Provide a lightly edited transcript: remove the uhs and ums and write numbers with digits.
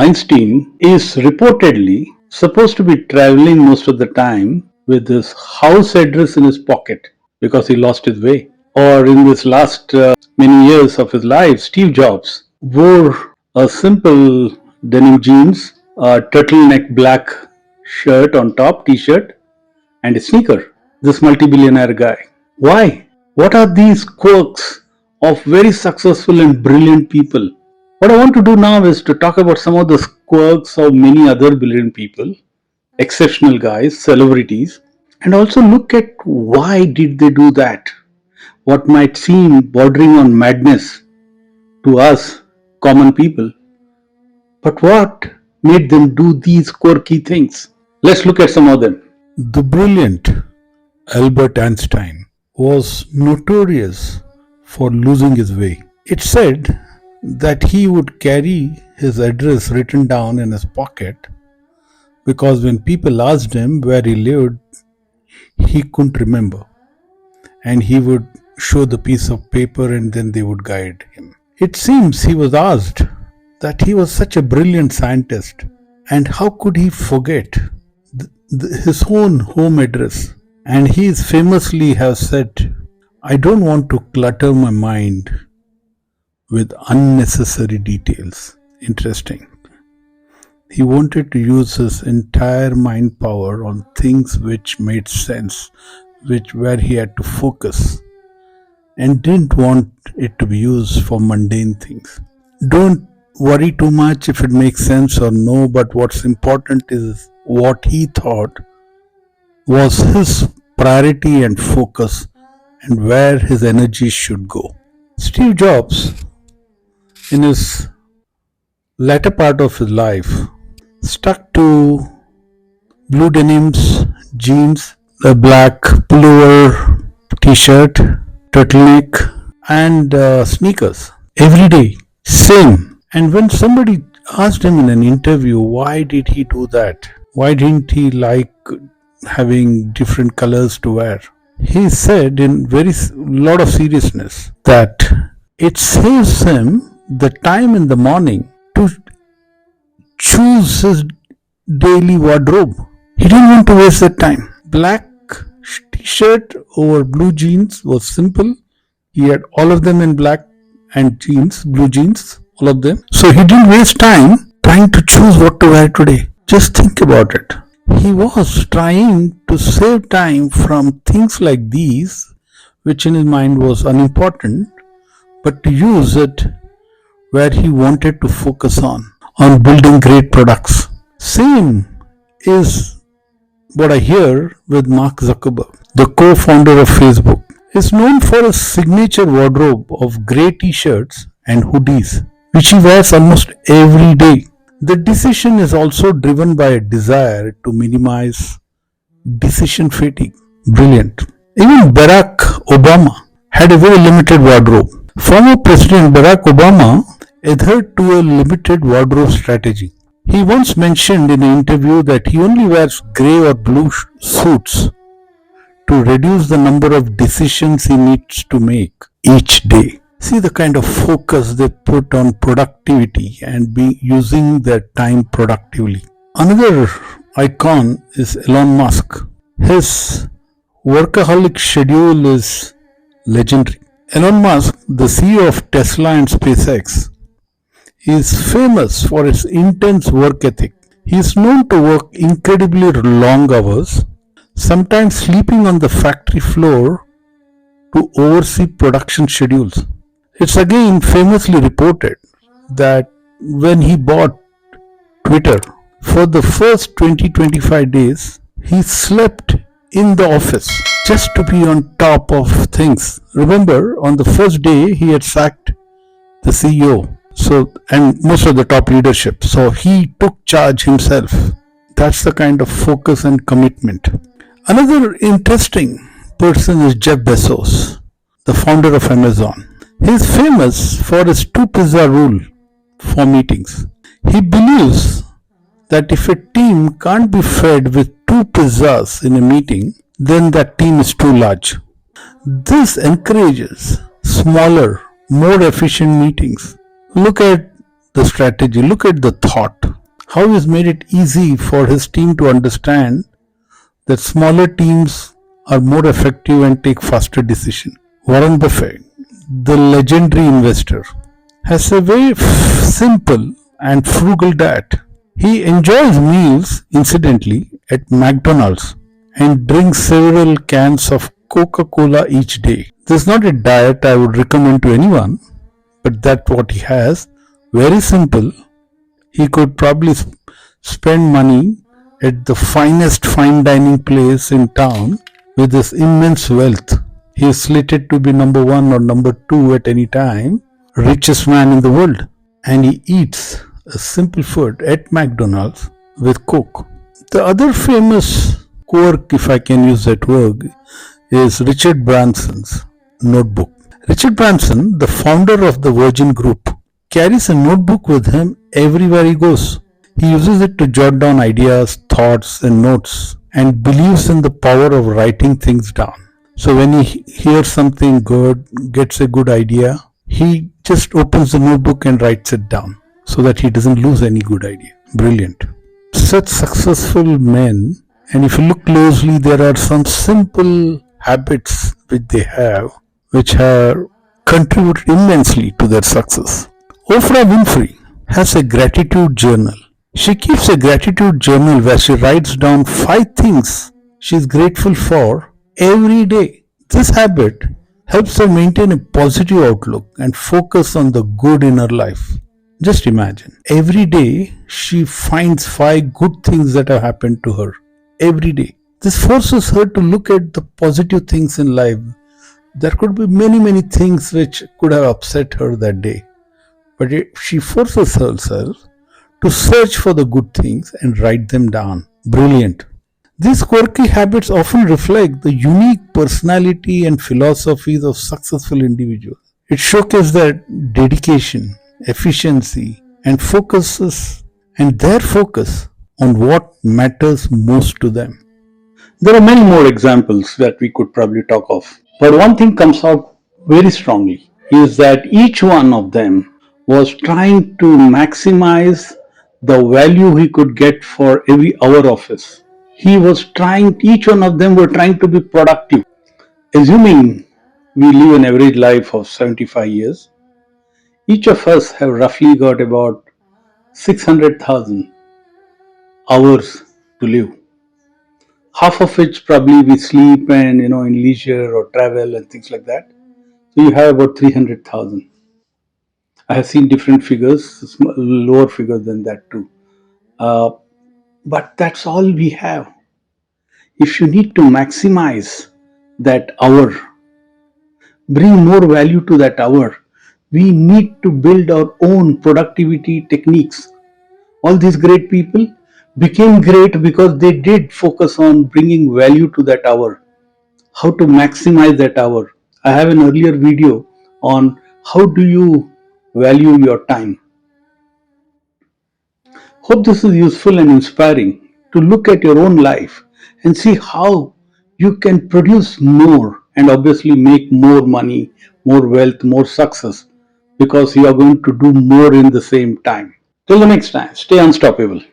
Einstein is reportedly supposed to be traveling most of the time with his house address in his pocket because he lost his way. Or in this last many years of his life, Steve Jobs wore a simple denim jeans, a turtleneck black shirt on top, t-shirt, and a sneaker. This multi-billionaire guy. Why? What are these quirks of very successful and brilliant people? What I want to do now is to talk about some of the quirks of many other brilliant people, exceptional guys, celebrities, and also look at why did they do that? What might seem bordering on madness to us, common people, but what made them do these quirky things? Let's look at some of them. The brilliant Albert Einstein was notorious for losing his way. It's said that he would carry his address written down in his pocket because when people asked him where he lived, he couldn't remember, and he would show the piece of paper and then they would guide him. It seems he was asked that he was such a brilliant scientist and how could he forget his own home address. And he is famously has said, I don't want to clutter my mind with unnecessary details. Interesting. He wanted to use his entire mind power on things which made sense, where he had to focus, and didn't want it to be used for mundane things. Don't worry too much if it makes sense or no, but what's important is what he thought was his priority and focus and where his energy should go. Steve Jobs, in his latter part of his life, stuck to blue denims, jeans, a black pullover t-shirt, turtleneck, and sneakers every day. Same. And when somebody asked him in an interview why did he do that, why didn't he like having different colors to wear, he said in very lot of seriousness that it saves him the time in the morning to choose his daily wardrobe. He didn't want to waste that time. Black t-shirt over blue jeans was simple. He had all of them in black and jeans, blue jeans, all of them. So he didn't waste time trying to choose what to wear today. Just think about it. He was trying to save time from things like these, which in his mind was unimportant, but to use it where he wanted to focus on building great products. Same is what I hear with Mark Zuckerberg, the co-founder of Facebook. Is known for his signature wardrobe of grey t-shirts and hoodies, which he wears almost every day. The decision is also driven by a desire to minimize decision fatigue. Brilliant. Even Barack Obama had a very limited wardrobe. Former President Barack Obama adhered to a limited wardrobe strategy. He once mentioned in an interview that he only wears grey or blue suits to reduce the number of decisions he needs to make each day. See the kind of focus they put on productivity and using their time productively. Another icon is Elon Musk. His workaholic schedule is legendary. Elon Musk, the CEO of Tesla and SpaceX, is famous for his intense work ethic. He is known to work incredibly long hours, sometimes sleeping on the factory floor to oversee production schedules. It's again famously reported that when he bought Twitter, for the first 20-25 days, he slept in the office just to be on top of things. Remember, on the first day, he had sacked the CEO and most of the top leadership. So he took charge himself. That's the kind of focus and commitment. Another interesting person is Jeff Bezos, the founder of Amazon. He is famous for his 2 pizza rule for meetings. He believes that if a team can't be fed with 2 pizzas in a meeting, then that team is too large. This encourages smaller, more efficient meetings. Look at the strategy, look at the thought. How he's made it easy for his team to understand that smaller teams are more effective and take faster decisions. Warren Buffett, the legendary investor, has a very simple and frugal diet. He enjoys meals, incidentally, at McDonald's and drinks several cans of Coca Cola each day. This is not a diet I would recommend to anyone, but that's what he has. Very simple. He could probably spend money at the finest fine dining place in town with his immense wealth. He is slated to be number one or number two at any time, richest man in the world. And he eats a simple food at McDonald's with Coke. The other famous quirk, if I can use that word, is Richard Branson's notebook. Richard Branson, the founder of the Virgin Group, carries a notebook with him everywhere he goes. He uses it to jot down ideas, thoughts, and notes, and believes in the power of writing things down. So when he hears something good, gets a good idea, he just opens the notebook and writes it down so that he doesn't lose any good idea. Brilliant. Such successful men, and if you look closely, there are some simple habits which they have, which have contributed immensely to their success. Oprah Winfrey has a gratitude journal. She keeps a gratitude journal where she writes down 5 things she is grateful for every day. This habit helps her maintain a positive outlook and focus on the good in her life. Just imagine, every day she finds 5 good things that have happened to her. Every day. This forces her to look at the positive things in life. There could be many things which could have upset her that day. But she forces herself to search for the good things and write them down. Brilliant. These quirky habits often reflect the unique personality and philosophies of successful individuals. It showcases their dedication, efficiency, and their focus on what matters most to them. There are many more examples that we could probably talk of. But one thing comes out very strongly is that each one of them was trying to maximize the value he could get for every hour of his. Each one of them were trying to be productive. Assuming we live an average life of 75 years, each of us have roughly got about 600,000 hours to live. Half of which probably we sleep and in leisure or travel and things like that. So you have about 300,000. I have seen different figures, lower figures than that too. Uh, but that's all we have. If you need to maximize that hour, bring more value to that hour, we need to build our own productivity techniques. All these great people became great because they did focus on bringing value to that hour, how to maximize that hour. I have an earlier video on how do you value your time. Hope this is useful and inspiring to look at your own life and see how you can produce more and obviously make more money, more wealth, more success because you are going to do more in the same time. Till the next time, stay unstoppable.